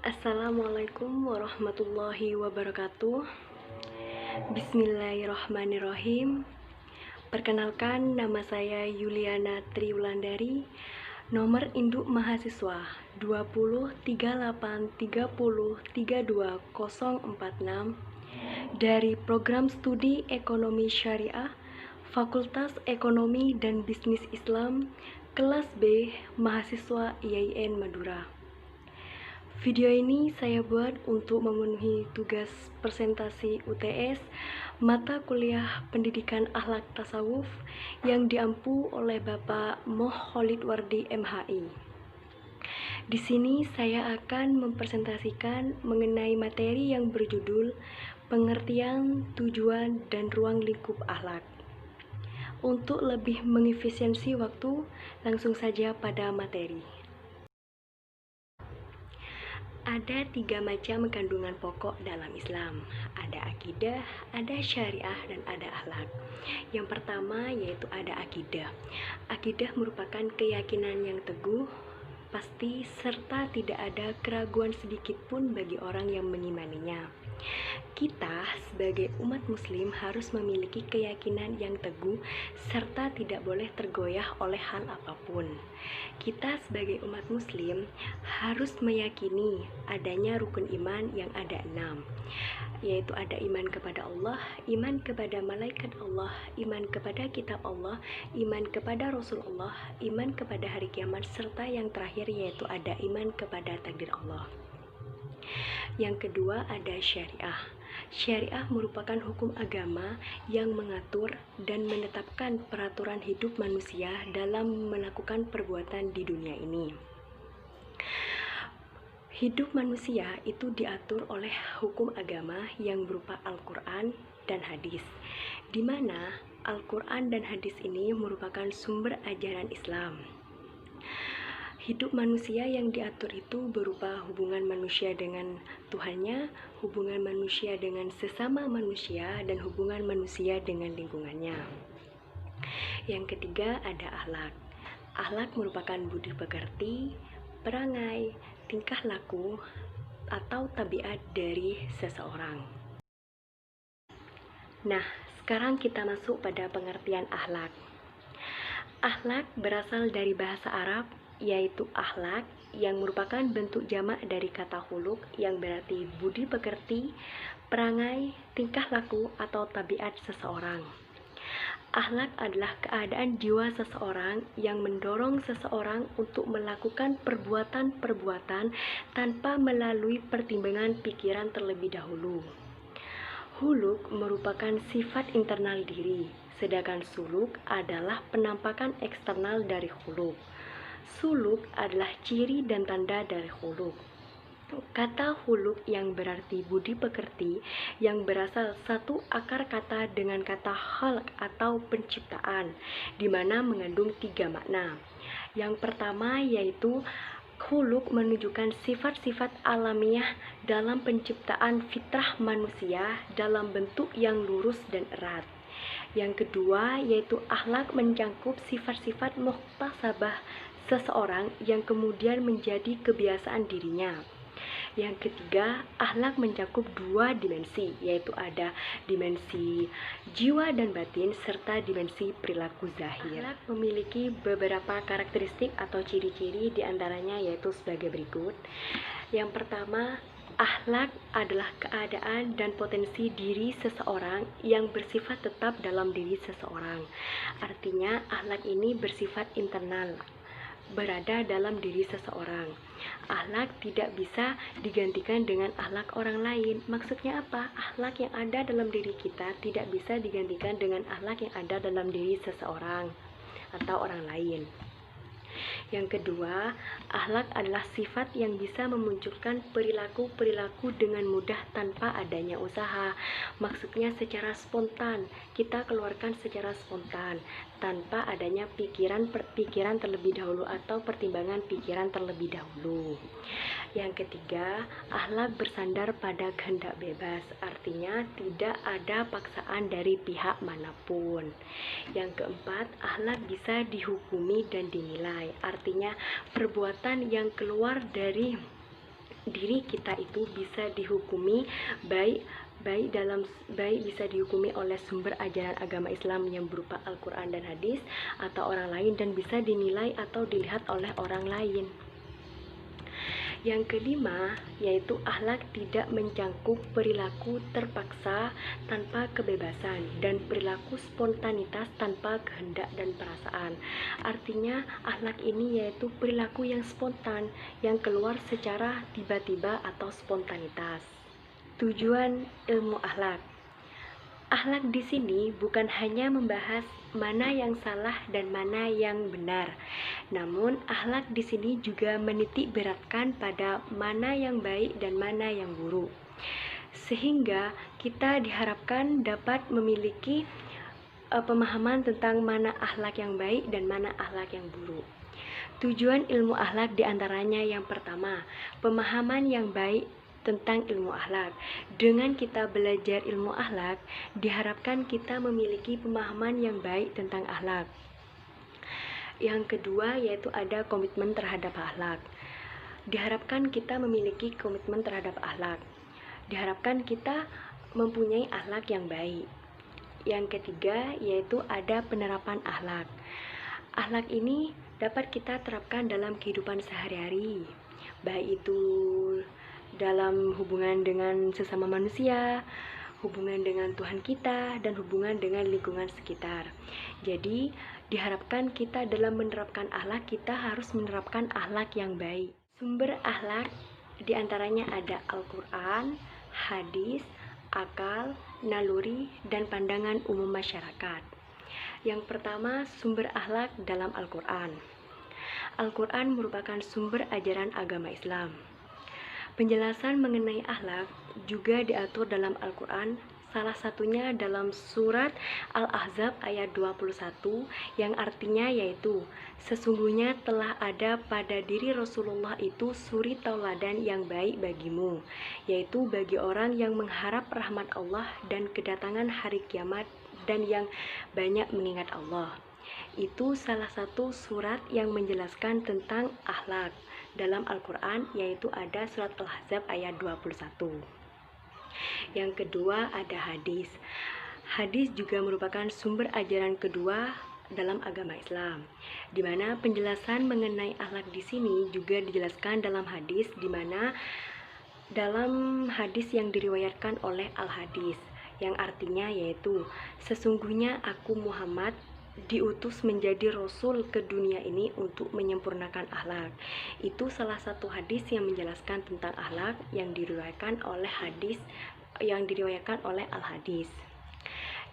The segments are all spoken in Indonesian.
Assalamualaikum warahmatullahi wabarakatuh. Bismillahirrahmanirrahim. Perkenalkan, nama saya Yuliana Triwulandari, nomor induk mahasiswa 203830324046 dari Program Studi Ekonomi Syariah, Fakultas Ekonomi dan Bisnis Islam, kelas B, mahasiswa IAIN Madura. Video ini saya buat untuk memenuhi tugas presentasi UTS mata kuliah Pendidikan Akhlak Tasawuf yang diampu oleh Bapak Moh Khalid Wardi MHI. Di sini saya akan mempresentasikan mengenai materi yang berjudul pengertian, tujuan, dan ruang lingkup akhlak. Untuk lebih mengefisiensi waktu, langsung saja pada materi. Ada 3 macam kandungan pokok dalam Islam. Ada akidah, ada syariah, dan ada akhlak. Yang pertama yaitu ada akidah. Akidah merupakan keyakinan yang teguh, pasti, serta tidak ada keraguan sedikit pun bagi orang yang mengimaninya. Kita sebagai umat muslim harus memiliki keyakinan yang teguh serta tidak boleh tergoyah oleh hal apapun. Kita sebagai umat muslim harus meyakini adanya rukun iman yang ada 6, yaitu ada iman kepada Allah, iman kepada malaikat Allah, iman kepada kitab Allah, iman kepada Rasulullah, iman kepada hari kiamat, serta yang terakhir yaitu ada iman kepada takdir Allah. Yang kedua ada syariah. Syariah merupakan hukum agama yang mengatur dan menetapkan peraturan hidup manusia dalam melakukan perbuatan di dunia ini. Hidup manusia itu diatur oleh hukum agama yang berupa Al-Quran dan hadis, di mana Al-Quran dan hadis ini merupakan sumber ajaran Islam. Hidup manusia yang diatur itu berupa hubungan manusia dengan Tuhannya, hubungan manusia dengan sesama manusia, dan hubungan manusia dengan lingkungannya. Yang ketiga ada akhlak. Akhlak merupakan budi pekerti, perangai, tingkah laku, atau tabiat dari seseorang. Nah, sekarang kita masuk pada pengertian akhlak. Akhlak berasal dari bahasa Arab, yaitu akhlak, yang merupakan bentuk jamak dari kata khuluq yang berarti budi pekerti, perangai, tingkah laku, atau tabiat seseorang. Akhlak adalah keadaan jiwa seseorang yang mendorong seseorang untuk melakukan perbuatan-perbuatan tanpa melalui pertimbangan pikiran terlebih dahulu. Huluk merupakan sifat internal diri, sedangkan suluk adalah penampakan eksternal dari huluk. Suluk adalah ciri dan tanda dari huluk. Kata huluk yang berarti budi pekerti yang berasal satu akar kata dengan kata khalq atau penciptaan, di mana mengandung 3 makna. Yang pertama yaitu huluk menunjukkan sifat-sifat alamiah dalam penciptaan fitrah manusia dalam bentuk yang lurus dan erat. Yang kedua yaitu akhlak mencakup sifat-sifat muktasabah seseorang yang kemudian menjadi kebiasaan dirinya. Yang ketiga, akhlak mencakup 2 dimensi, yaitu ada dimensi jiwa dan batin serta dimensi perilaku zahir. Akhlak memiliki beberapa karakteristik atau ciri-ciri, diantaranya yaitu sebagai berikut. Yang pertama, akhlak adalah keadaan dan potensi diri seseorang yang bersifat tetap dalam diri seseorang. Artinya, akhlak ini bersifat internal, berada dalam diri seseorang. Akhlak tidak bisa digantikan dengan akhlak orang lain. Maksudnya apa? Akhlak yang ada dalam diri kita tidak bisa digantikan dengan akhlak yang ada dalam diri seseorang atau orang lain. Yang kedua, akhlak adalah sifat yang bisa memunculkan perilaku-perilaku dengan mudah tanpa adanya usaha. Maksudnya secara spontan, kita keluarkan secara spontan tanpa adanya pikiran terlebih dahulu atau pertimbangan pikiran terlebih dahulu. Yang ketiga, akhlak bersandar pada kehendak bebas, artinya tidak ada paksaan dari pihak manapun. Yang keempat, akhlak bisa dihukumi dan dinilai, artinya perbuatan yang keluar dari diri kita itu bisa dihukumi baik bisa dihukumi oleh sumber ajaran agama Islam yang berupa Al-Quran dan hadis atau orang lain, dan bisa dinilai atau dilihat oleh orang lain. Yang kelima, yaitu akhlak tidak mencangkup perilaku terpaksa tanpa kebebasan dan perilaku spontanitas tanpa kehendak dan perasaan. Artinya, akhlak ini yaitu perilaku yang spontan, yang keluar secara tiba-tiba atau spontanitas. Tujuan ilmu akhlak. Akhlak di sini bukan hanya membahas mana yang salah dan mana yang benar. Namun, akhlak di sini juga menitik beratkan pada mana yang baik dan mana yang buruk. Sehingga kita diharapkan dapat memiliki pemahaman tentang mana akhlak yang baik dan mana akhlak yang buruk. Tujuan ilmu akhlak diantaranya yang pertama, pemahaman yang baik tentang ilmu akhlak. Dengan kita belajar ilmu akhlak, diharapkan kita memiliki pemahaman yang baik tentang akhlak. Yang kedua yaitu ada komitmen terhadap akhlak. Diharapkan kita memiliki komitmen terhadap akhlak. Diharapkan kita mempunyai akhlak yang baik. Yang ketiga yaitu ada penerapan akhlak. Akhlak ini dapat kita terapkan dalam kehidupan sehari-hari, baik itu dalam hubungan dengan sesama manusia, hubungan dengan Tuhan kita, dan hubungan dengan lingkungan sekitar. Jadi, diharapkan kita dalam menerapkan akhlak, kita harus menerapkan akhlak yang baik. Sumber akhlak diantaranya ada Al-Quran, hadis, akal, naluri, dan pandangan umum masyarakat. Yang pertama, sumber akhlak dalam Al-Quran. Al-Quran merupakan sumber ajaran agama Islam. Penjelasan mengenai akhlak juga diatur dalam Al-Quran, salah satunya dalam surat Al-Ahzab ayat 21 yang artinya yaitu, sesungguhnya telah ada pada diri Rasulullah itu suri tauladan yang baik bagimu, yaitu bagi orang yang mengharap rahmat Allah dan kedatangan hari kiamat dan yang banyak mengingat Allah. Itu salah satu surat yang menjelaskan tentang akhlak dalam Al-Quran, yaitu ada surat Al-Ahzab ayat 21. Yang kedua ada hadis. Hadis juga merupakan sumber ajaran kedua dalam agama Islam, di mana penjelasan mengenai akhlak di sini juga dijelaskan dalam hadis, di mana dalam hadis yang diriwayatkan oleh Al-Hadis, yang artinya yaitu, sesungguhnya aku Muhammad diutus menjadi rasul ke dunia ini untuk menyempurnakan akhlak. Itu salah satu hadis yang menjelaskan tentang akhlak yang diriwayatkan oleh Al-Hadis.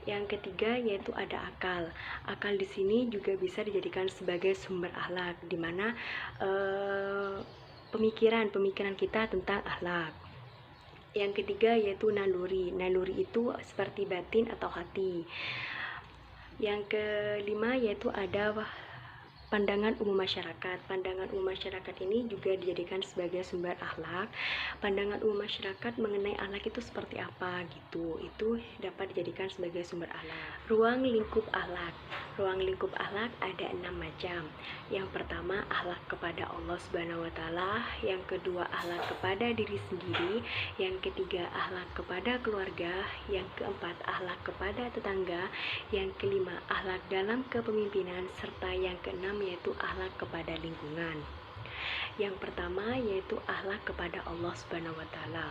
Yang ketiga yaitu ada akal. Akal di sini juga bisa dijadikan sebagai sumber akhlak, di mana pemikiran kita tentang akhlak. Yang ketiga yaitu naluri. Naluri itu seperti batin atau hati. Yang kelima yaitu ada pandangan umum masyarakat. Pandangan umum masyarakat ini juga dijadikan sebagai sumber akhlak. Pandangan umum masyarakat mengenai akhlak itu seperti apa gitu. Itu dapat dijadikan sebagai sumber akhlak. Ruang lingkup akhlak. Ruang lingkup akhlak ada 6 macam. Yang pertama akhlak kepada Allah Subhanahu wa taala, yang kedua akhlak kepada diri sendiri, yang ketiga akhlak kepada keluarga, yang keempat akhlak kepada tetangga, yang kelima akhlak dalam kepemimpinan, serta yang keenam yaitu akhlak kepada lingkungan. Yang pertama yaitu akhlak kepada Allah Subhanahu wa taala.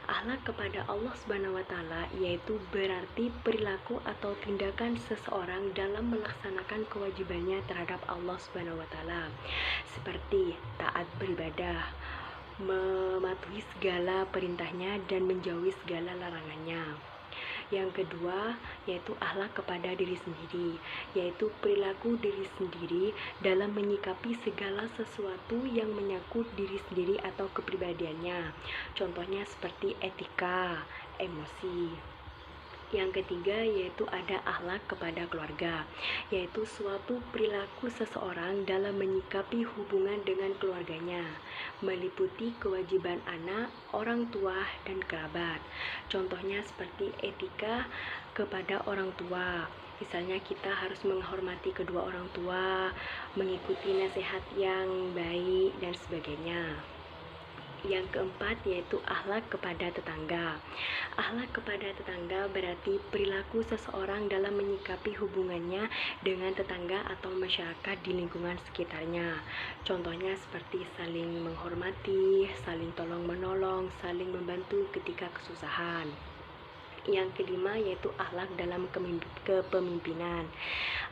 Akhlak kepada Allah Subhanahu wa taala yaitu berarti perilaku atau tindakan seseorang dalam melaksanakan kewajibannya terhadap Allah Subhanahu wa taala, seperti taat beribadah, mematuhi segala perintahnya dan menjauhi segala larangannya. Yang kedua yaitu akhlak kepada diri sendiri, yaitu perilaku diri sendiri dalam menyikapi segala sesuatu yang menyangkut diri sendiri atau kepribadiannya. Contohnya seperti etika, emosi. Yang ketiga yaitu ada akhlak kepada keluarga, yaitu suatu perilaku seseorang dalam menyikapi hubungan dengan keluarganya, meliputi kewajiban anak, orang tua, dan kerabat. Contohnya seperti etika kepada orang tua. Misalnya kita harus menghormati kedua orang tua, mengikuti nasihat yang baik, dan sebagainya. Yang keempat yaitu akhlak kepada tetangga. Akhlak kepada tetangga berarti perilaku seseorang dalam menyikapi hubungannya dengan tetangga atau masyarakat di lingkungan sekitarnya. Contohnya seperti saling menghormati, saling tolong-menolong, saling membantu ketika kesusahan. Yang kelima yaitu akhlak dalam kepemimpinan.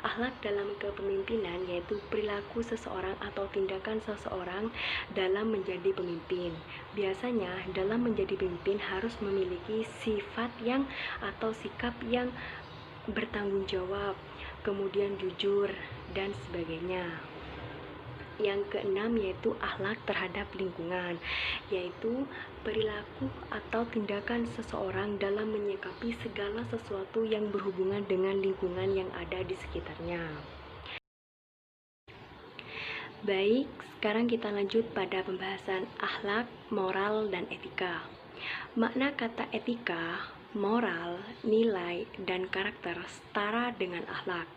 Akhlak dalam kepemimpinan yaitu perilaku seseorang atau tindakan seseorang dalam menjadi pemimpin. Biasanya dalam menjadi pemimpin harus memiliki sifat yang atau sikap yang bertanggung jawab, kemudian jujur, dan sebagainya. Yang keenam yaitu akhlak terhadap lingkungan, yaitu perilaku atau tindakan seseorang dalam menyikapi segala sesuatu yang berhubungan dengan lingkungan yang ada di sekitarnya. Baik, sekarang kita lanjut pada pembahasan akhlak, moral, dan etika. Makna kata etika, moral, nilai, dan karakter setara dengan akhlak.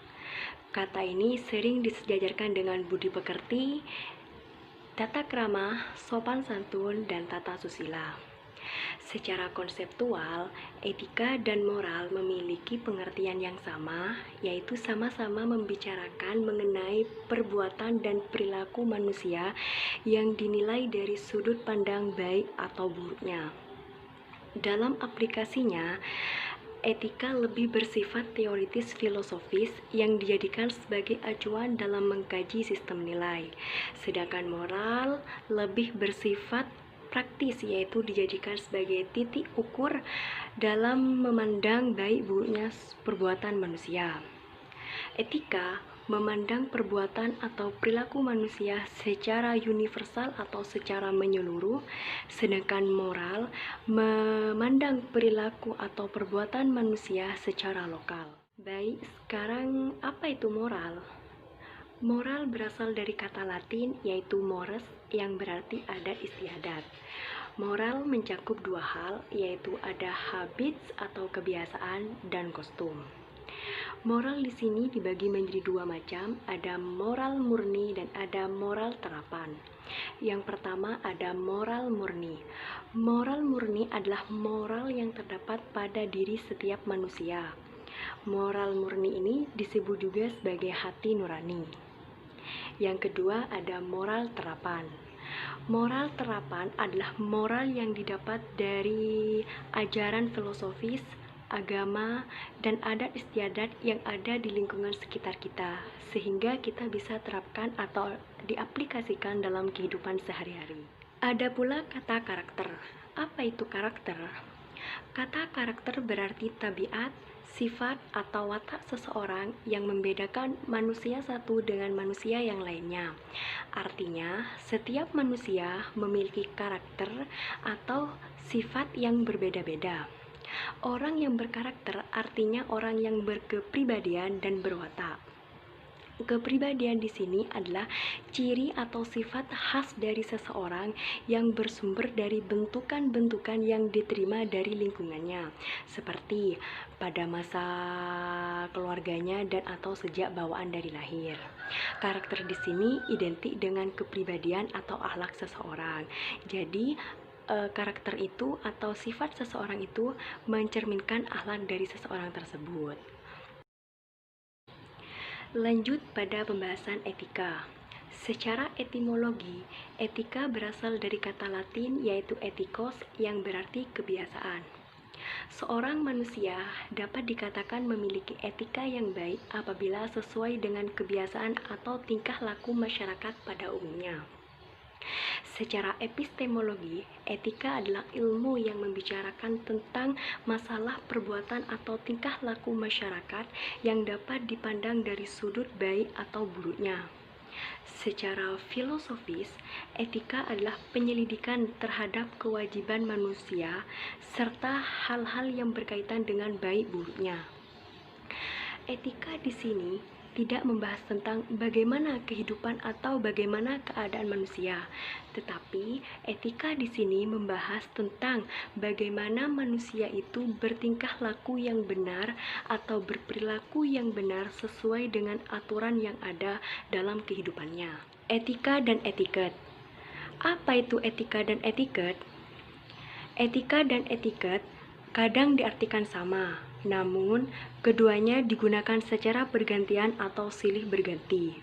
Kata ini sering disejajarkan dengan budi pekerti, tata krama, sopan santun, dan tata susila. Secara konseptual, etika dan moral memiliki pengertian yang sama, yaitu sama-sama membicarakan mengenai perbuatan dan perilaku manusia yang dinilai dari sudut pandang baik atau buruknya. Dalam aplikasinya, etika lebih bersifat teoritis filosofis yang dijadikan sebagai acuan dalam mengkaji sistem nilai. Sedangkan moral lebih bersifat praktis, yaitu dijadikan sebagai titik ukur dalam memandang baik buruknya perbuatan manusia. Etika memandang perbuatan atau perilaku manusia secara universal atau secara menyeluruh, sedangkan moral memandang perilaku atau perbuatan manusia secara lokal. Baik, sekarang apa itu moral? Moral berasal dari kata Latin yaitu mores yang berarti adat istiadat. Moral mencakup dua hal, yaitu ada habits atau kebiasaan dan kostum. Moral di sini dibagi menjadi dua macam, ada moral murni dan ada moral terapan. Yang pertama ada moral murni. Moral murni adalah moral yang terdapat pada diri setiap manusia. Moral murni ini disebut juga sebagai hati nurani. Yang kedua ada moral terapan. Moral terapan adalah moral yang didapat dari ajaran filosofis, agama, dan adat istiadat yang ada di lingkungan sekitar kita, sehingga kita bisa terapkan atau diaplikasikan dalam kehidupan sehari-hari. Ada pula kata karakter. Apa itu karakter? Kata karakter berarti tabiat, sifat, atau watak seseorang yang membedakan manusia satu dengan manusia yang lainnya. Artinya, setiap manusia memiliki karakter atau sifat yang berbeda-beda. Orang yang berkarakter artinya orang yang berkepribadian dan berwatak. Kepribadian di sini adalah ciri atau sifat khas dari seseorang yang bersumber dari bentukan-bentukan yang diterima dari lingkungannya, seperti pada masa keluarganya dan atau sejak bawaan dari lahir. Karakter di sini identik dengan kepribadian atau akhlak seseorang. Jadi, karakter itu atau sifat seseorang itu mencerminkan akhlak dari seseorang tersebut. Lanjut pada pembahasan etika. Secara etimologi, etika berasal dari kata Latin yaitu ethikos yang berarti kebiasaan. Seorang manusia dapat dikatakan memiliki etika yang baik apabila sesuai dengan kebiasaan atau tingkah laku masyarakat pada umumnya. Secara epistemologi, etika adalah ilmu yang membicarakan tentang masalah perbuatan atau tingkah laku masyarakat yang dapat dipandang dari sudut baik atau buruknya. Secara filosofis, etika adalah penyelidikan terhadap kewajiban manusia serta hal-hal yang berkaitan dengan baik buruknya. Etika di sini tidak membahas tentang bagaimana kehidupan atau bagaimana keadaan manusia, tetapi etika di sini membahas tentang bagaimana manusia itu bertingkah laku yang benar atau berperilaku yang benar sesuai dengan aturan yang ada dalam kehidupannya. Etika dan etiket. Apa itu etika dan etiket? Etika dan etiket kadang diartikan sama, namun keduanya digunakan secara bergantian atau silih berganti.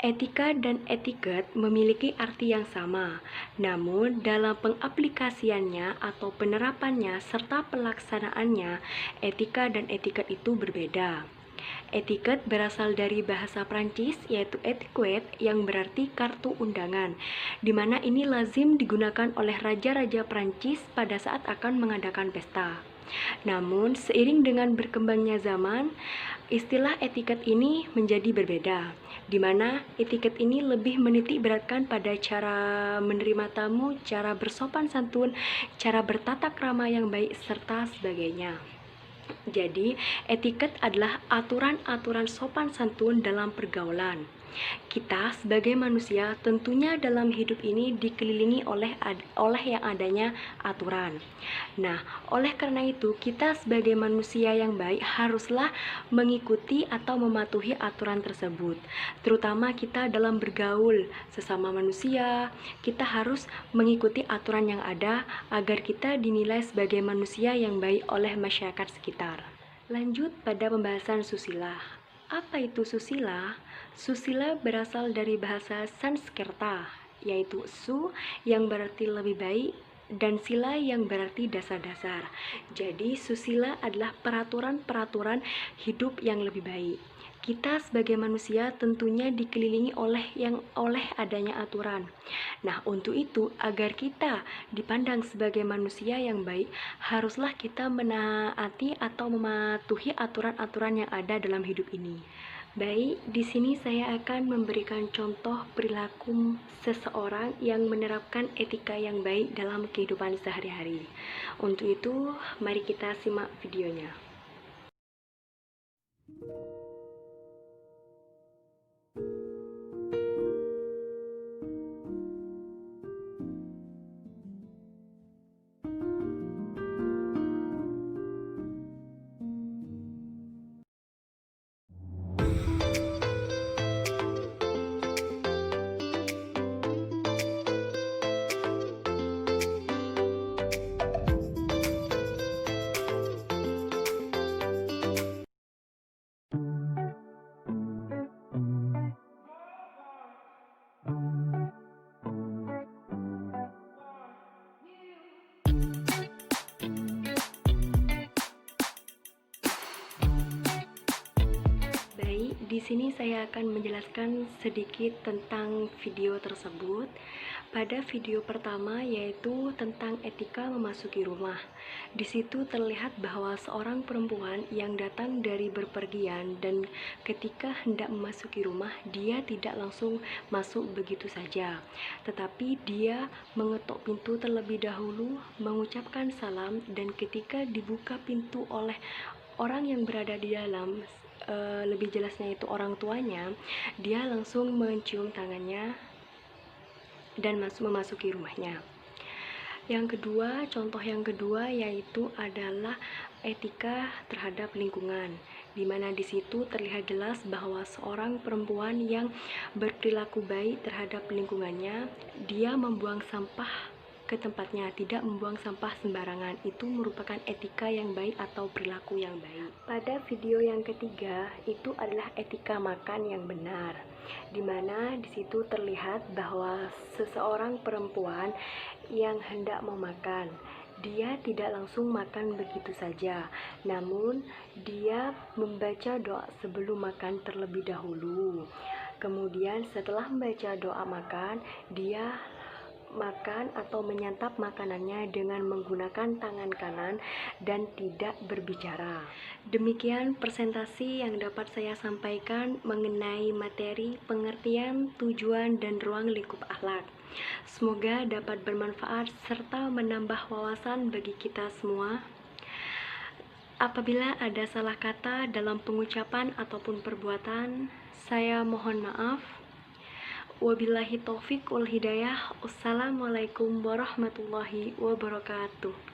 Etika dan etiket memiliki arti yang sama, namun dalam pengaplikasiannya atau penerapannya serta pelaksanaannya, etika dan etiket itu berbeda. Etiket berasal dari bahasa Prancis yaitu etiquette yang berarti kartu undangan, di mana ini lazim digunakan oleh raja-raja Prancis pada saat akan mengadakan pesta. Namun, seiring dengan berkembangnya zaman, istilah etiket ini menjadi berbeda, di mana etiket ini lebih menitik beratkan pada cara menerima tamu, cara bersopan santun, cara bertata krama yang baik, serta sebagainya. Jadi, etiket adalah aturan-aturan sopan santun dalam pergaulan. Kita sebagai manusia tentunya dalam hidup ini dikelilingi oleh yang adanya aturan. Nah, oleh karena itu kita sebagai manusia yang baik haruslah mengikuti atau mematuhi aturan tersebut. Terutama kita dalam bergaul sesama manusia, kita harus mengikuti aturan yang ada agar kita dinilai sebagai manusia yang baik oleh masyarakat sekitar. Lanjut pada pembahasan susila. Apa itu susila? Susila berasal dari bahasa Sanskerta, yaitu su yang berarti lebih baik dan sila yang berarti dasar-dasar. Jadi susila adalah peraturan-peraturan hidup yang lebih baik. Kita sebagai manusia tentunya dikelilingi oleh adanya aturan. Nah, untuk itu agar kita dipandang sebagai manusia yang baik, haruslah kita menaati atau mematuhi aturan-aturan yang ada dalam hidup ini. Baik, di sini saya akan memberikan contoh perilaku seseorang yang menerapkan etika yang baik dalam kehidupan sehari-hari. Untuk itu, mari kita simak videonya. Baik, di sini saya akan menjelaskan sedikit tentang video tersebut. Pada video pertama yaitu tentang etika memasuki rumah. Di situ terlihat bahwa seorang perempuan yang datang dari berpergian dan ketika hendak memasuki rumah, dia tidak langsung masuk begitu saja. Tetapi dia mengetuk pintu terlebih dahulu, mengucapkan salam, dan ketika dibuka pintu oleh orang yang berada di dalam, lebih jelasnya itu orang tuanya, dia langsung mencium tangannya dan memasuki rumahnya. Yang kedua, contoh yang kedua yaitu adalah etika terhadap lingkungan, di mana di situ terlihat jelas bahwa seorang perempuan yang berperilaku baik terhadap lingkungannya, dia membuang sampah ke tempatnya, tidak membuang sampah sembarangan. Itu merupakan etika yang baik atau perilaku yang baik. Pada video yang ketiga itu adalah etika makan yang benar, di mana di situ terlihat bahwa seseorang perempuan yang hendak memakan, dia tidak langsung makan begitu saja, namun dia membaca doa sebelum makan terlebih dahulu. Kemudian setelah membaca doa makan, dia makan atau menyantap makanannya dengan menggunakan tangan kanan dan tidak berbicara. Demikian presentasi yang dapat saya sampaikan mengenai materi pengertian, tujuan, dan ruang lingkup akhlak. Semoga dapat bermanfaat serta menambah wawasan bagi kita semua. Apabila ada salah kata dalam pengucapan ataupun perbuatan, saya mohon maaf. Wabillahi taufik wal hidayah. Wassalamualaikum warahmatullahi wabarakatuh.